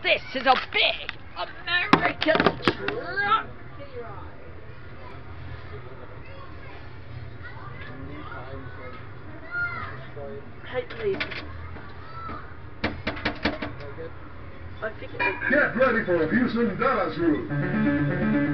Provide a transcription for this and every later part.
This is a big American truck. Hopefully, I think it will. Get ready for a Houston Dallas route.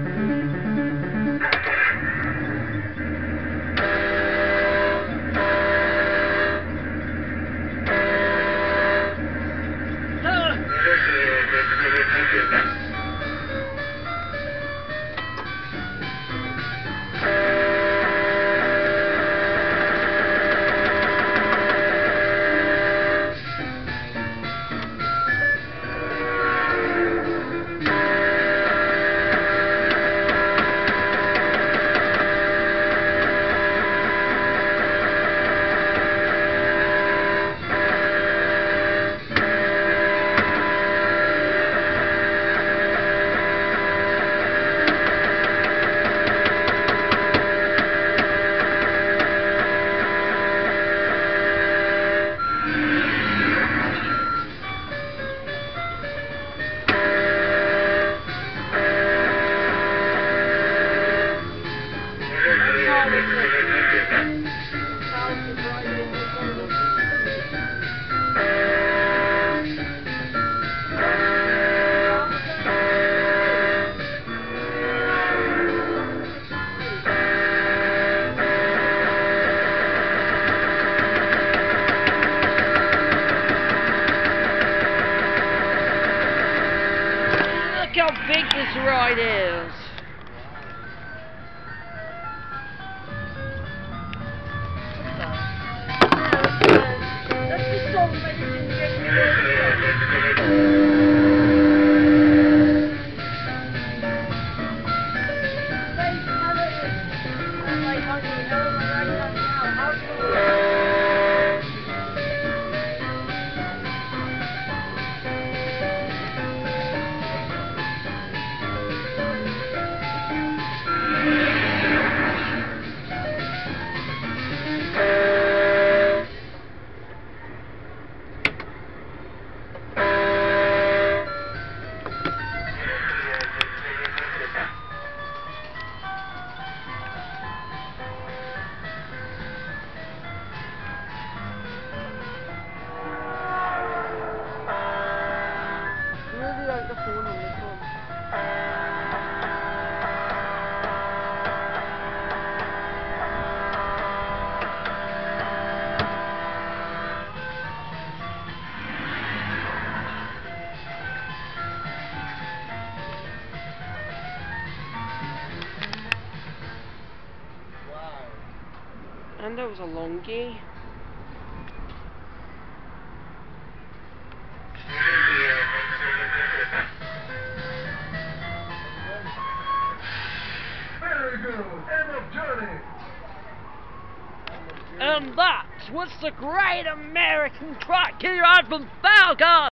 Look how big this ride is. That's the song mentioned and that was a longie. Very good. End of journey. And that was the Great American Truck Ride from Falcon.